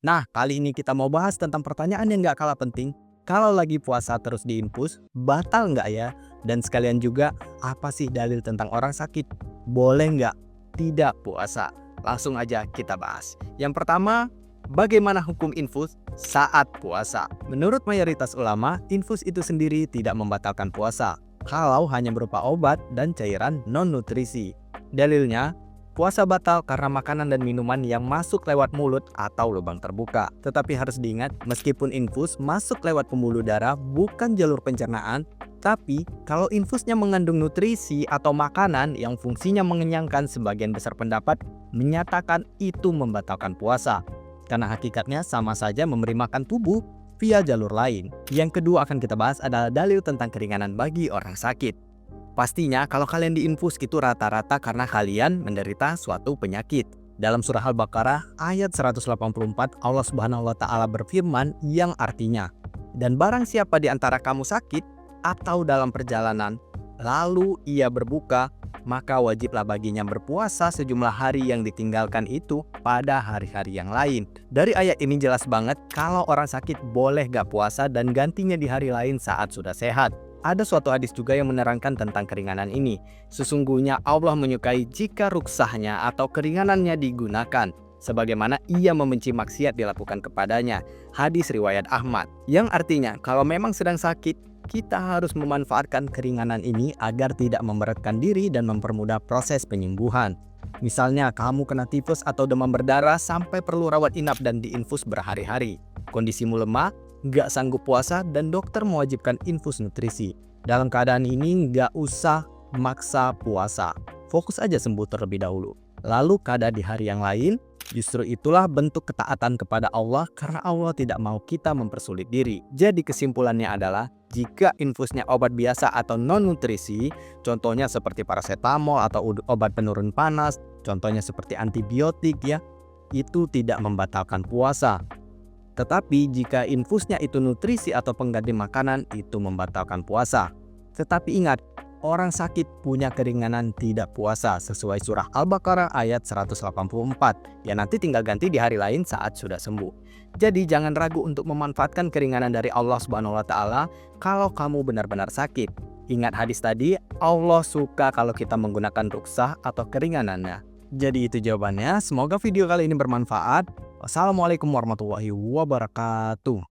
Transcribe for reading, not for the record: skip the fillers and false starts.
Nah, kali ini kita mau bahas tentang pertanyaan yang gak kalah penting. Kalau lagi puasa terus diinfus, batal nggak ya? Dan sekalian juga, apa sih dalil tentang orang sakit? Boleh nggak tidak puasa? Langsung aja kita bahas. Yang pertama, bagaimana hukum infus saat puasa? Menurut mayoritas ulama, infus itu sendiri tidak membatalkan puasa, kalau hanya berupa obat dan cairan non-nutrisi. Dalilnya, puasa batal karena makanan dan minuman yang masuk lewat mulut atau lubang terbuka. Tetapi harus diingat, meskipun infus masuk lewat pembuluh darah bukan jalur pencernaan, tapi kalau infusnya mengandung nutrisi atau makanan yang fungsinya mengenyangkan, sebagian besar pendapat menyatakan itu membatalkan puasa. Karena hakikatnya sama saja memberi makan tubuh via jalur lain. Yang kedua akan kita bahas adalah dalil tentang keringanan bagi orang sakit. Pastinya kalau kalian diinfus itu rata-rata karena kalian menderita suatu penyakit. Dalam surah Al-Baqarah ayat 184 Allah Subhanahu wa taala berfirman yang artinya, "Dan barang siapa di antara kamu sakit atau dalam perjalanan, lalu ia berbuka, maka wajiblah baginya berpuasa sejumlah hari yang ditinggalkan itu pada hari-hari yang lain." Dari ayat ini jelas banget kalau orang sakit boleh gak puasa dan gantinya di hari lain saat sudah sehat. Ada suatu hadis juga yang menerangkan tentang keringanan ini. Sesungguhnya Allah menyukai jika ruksahnya atau keringanannya digunakan, sebagaimana ia membenci maksiat dilakukan kepadanya. Hadis riwayat Ahmad. Yang artinya kalau memang sedang sakit, kita harus memanfaatkan keringanan ini agar tidak memberatkan diri dan mempermudah proses penyembuhan. Misalnya kamu kena tifus atau demam berdarah sampai perlu rawat inap dan diinfus berhari-hari. Kondisimu lemah, nggak sanggup puasa, dan dokter mewajibkan infus nutrisi. Dalam keadaan ini nggak usah maksa puasa, fokus aja sembuh terlebih dahulu. Lalu kada di hari yang lain, justru itulah bentuk ketaatan kepada Allah karena Allah tidak mau kita mempersulit diri. Jadi kesimpulannya adalah, jika infusnya obat biasa atau non-nutrisi, contohnya seperti paracetamol atau obat penurun panas, contohnya seperti antibiotik ya, itu tidak membatalkan puasa. Tetapi jika infusnya itu nutrisi atau pengganti makanan, itu membatalkan puasa. Tetapi ingat, orang sakit punya keringanan tidak puasa sesuai surah Al-Baqarah ayat 184. Ya nanti tinggal ganti di hari lain saat sudah sembuh. Jadi jangan ragu untuk memanfaatkan keringanan dari Allah Subhanahu wa taala kalau kamu benar-benar sakit. Ingat hadis tadi, Allah suka kalau kita menggunakan ruksah atau keringanannya. Jadi itu jawabannya. Semoga video kali ini bermanfaat. Wassalamualaikum warahmatullahi wabarakatuh.